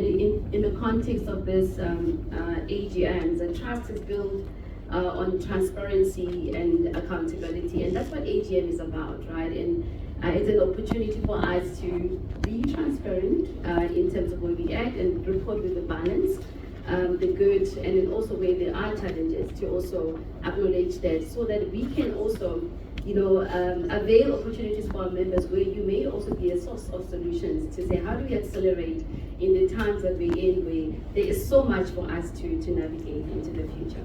in the context of this AGM, the trust is built on transparency and accountability, and that's what AGM is about, right? And it's an opportunity for us to be transparent in terms of where we act and report with the balance, the good, and then also where there are challenges to also acknowledge that, so that we can also, avail opportunities for our members where you may also be a source of solutions to say, how do we accelerate in the times that we're in, where there is so much for us to navigate into the future.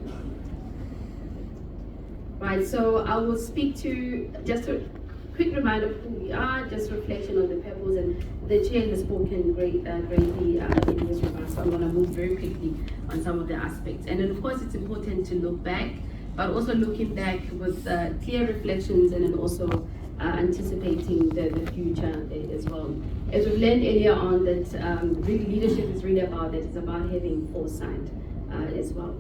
Right, so I will speak to just a quick reminder of who we are, just reflection on the purpose, and the chair has spoken greatly in this regard, so I'm going to move very quickly on some of the aspects. And then of course it's important to look back, but also looking back with clear reflections, and then also anticipating the future as well. As we learned earlier on, that really leadership is really about that, it's about having foresight as well.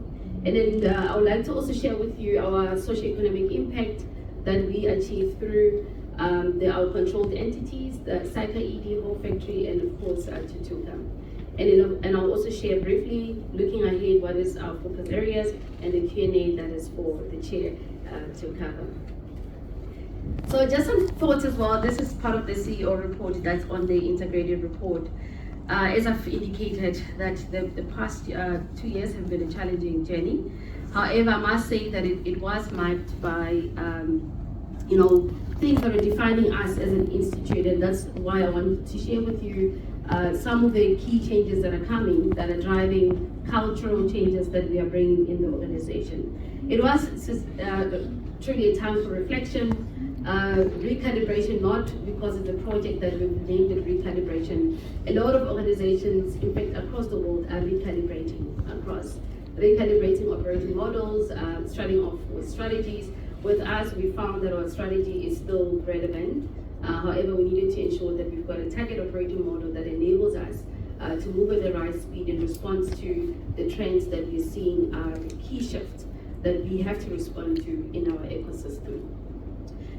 And then I would like to also share with you our socioeconomic impact that we achieve through our controlled entities, the Saika ED Whole Factory, and of course Tutuka. And I'll also share briefly, looking ahead, what is our focus areas, and the Q&A that is for the chair to cover. So just some thoughts as well. This is part of the CEO report that's on the integrated report. As I've indicated, that the past 2 years have been a challenging journey. However, I must say that it was marked by things that are defining us as an institute, and that's why I wanted to share with you some of the key changes that are coming, that are driving cultural changes that we are bringing in the organization. It was truly a time for reflection, recalibration, not because of the project that we've named it recalibration. A lot of organizations, in fact, across the world are recalibrating operating models, starting off with strategies. With us, we found that our strategy is still relevant. However, we needed to ensure that we've got a target operating model that enables us to move at the right speed in response to the trends that we're seeing are the key shifts that we have to respond to in our ecosystem.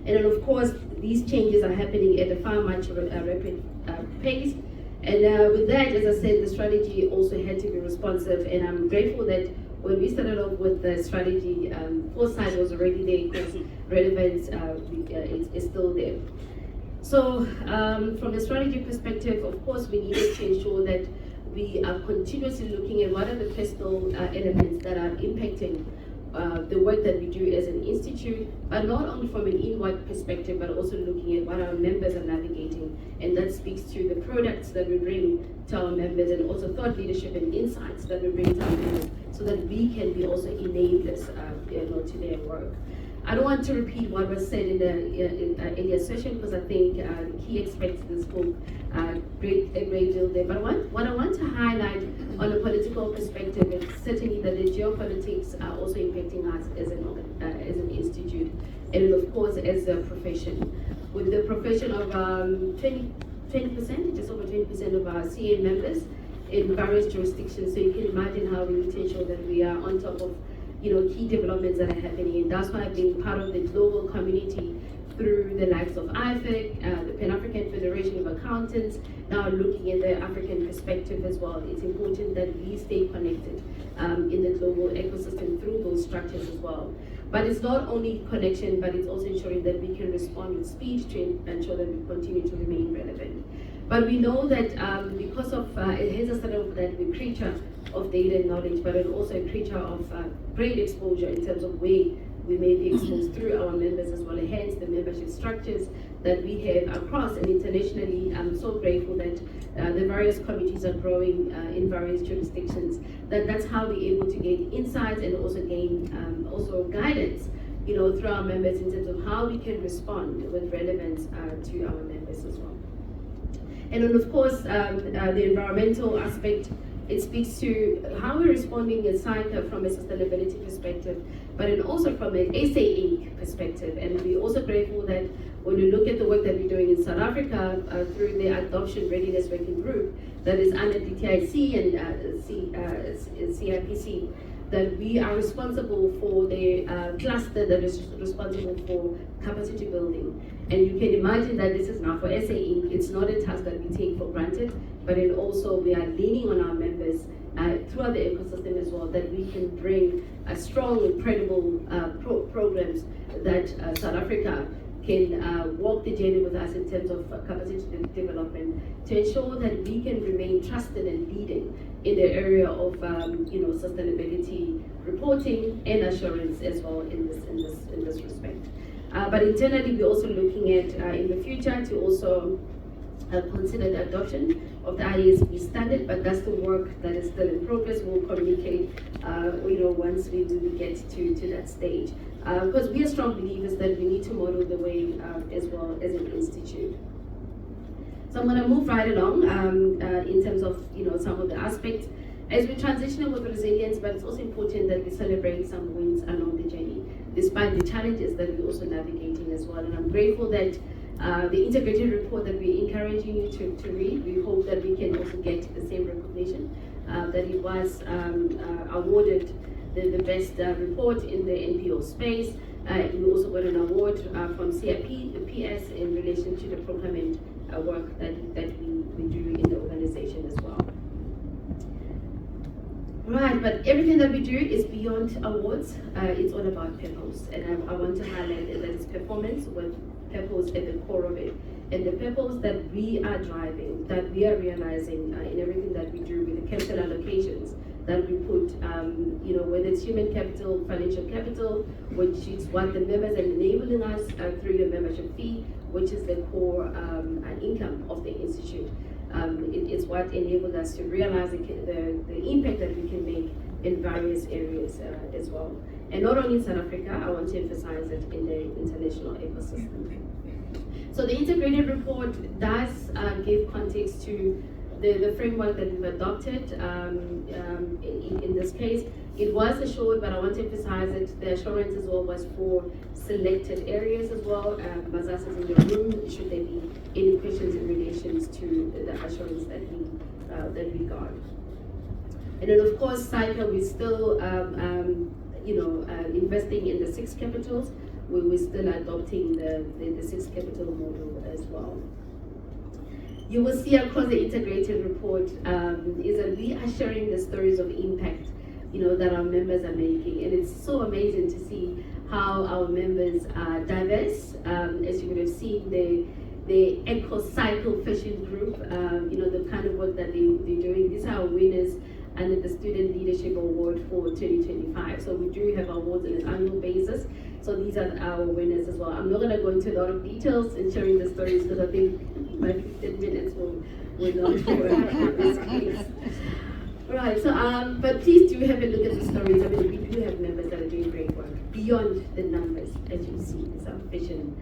And then of course, these changes are happening at a far much rapid pace. And with that, as I said, the strategy also had to be responsive, and I'm grateful that when we started off with the strategy, foresight was already there, because relevance is still there. So from a strategy perspective, of course, we needed to ensure that we are continuously looking at what are the personal elements that are impacting the work that we do as an institute, but not only from an inward perspective, but also looking at what our members are navigating. And that speaks to the products that we bring to our members, and also thought leadership and insights that we bring to our members, so that we can be also enablers to their work. I don't want to repeat what was said in the earlier session, because I think the key aspects of this book a great deal there. But what I want to highlight on a political perspective is certainly that the geopolitics are also impacting us as an institute, and of course as a profession. With the profession of 20%, just over 20% of our CA members in various jurisdictions, so you can imagine how we need to ensure that we are on top of key developments that are happening. And that's why being part of the global community through the likes of IFAC, the Pan-African Federation of Accountants, now looking at the African perspective as well. It's important that we stay connected in the global ecosystem through those structures as well. But it's not only connection, but it's also ensuring that we can respond with speed to ensure that we continue to remain relevant. But we know that because of, it has a sort of that we're a creature of data and knowledge, but it's also a creature of great exposure in terms of way we may be exposed through our members as well, hence the membership structures that we have across and internationally. I'm so grateful that the various committees are growing in various jurisdictions, that's how we're able to gain insights and also gain also guidance through our members in terms of how we can respond with relevance to our members as well. And then of course, the environmental aspect, it speaks to how we're responding as Saika from a sustainability perspective, but then also from an SA Inc. perspective. And we're also grateful that when you look at the work that we're doing in South Africa through the Adoption Readiness Working Group that is under DTIC and CIPC, that we are responsible for the cluster that is responsible for capacity building. And you can imagine that this is now for SA Inc. It's not a task that we take for granted. but then also we are leaning on our members throughout the ecosystem as well, that we can bring a strong, credible programs that South Africa can walk the journey with us in terms of capacity development to ensure that we can remain trusted and leading in the area of sustainability reporting and assurance as well in this respect. But internally, we're also looking at in the future to also consider the adoption of the IASB standard, but that's the work that is still in progress. We'll communicate, once we get to that stage. Because we are strong believers that we need to model the way as well as an institute. So I'm going to move right along in terms of some of the aspects as we transition with resilience, but it's also important that we celebrate some wins along the journey, despite the challenges that we're also navigating as well. And I'm grateful that the integrated report that we're encouraging you to read, we hope that we can also get the same recognition that it was awarded the best report in the NPO space. We also got an award from CIPS in relation to the procurement work that we do in the organization as well. Right, but everything that we do is beyond awards. It's all about purpose, and I want to highlight that it's performance with purpose at the core of it, and the purpose that we are driving, that we are realizing in everything that we do with the capital allocations that we put, whether it's human capital, financial capital, which is what the members are enabling us through the membership fee, which is the core income of the institute. It is what enabled us to realize the impact that we can make in various areas as well. And not only in South Africa, I want to emphasize it in the international ecosystem. So the integrated report does give context to the framework that we've adopted. In this case, it was assured, but I want to emphasize that the assurance as well was for selected areas as well. Mazas is in the room, should there be any questions in relation to the assurance that we got. And then of course, cycle, we're still investing in the 6 capitals. We're still adopting the 6 capital model as well. You will see across the integrated report is that we are sharing the stories of impact that our members are making, and it's so amazing to see how our members are diverse. As you would have seen, the EcoCycle Fishing Group, the kind of work that they're doing. These are our winners under the Student Leadership Award for 2025. So we do have awards on an annual basis. So these are our winners as well. I'm not going to go into a lot of details in sharing the stories because I think my 15 minutes will not work in this case. Right, so but please do have a look at the stories. I mean, we do have members that are doing great work beyond the numbers, as you see. Some vision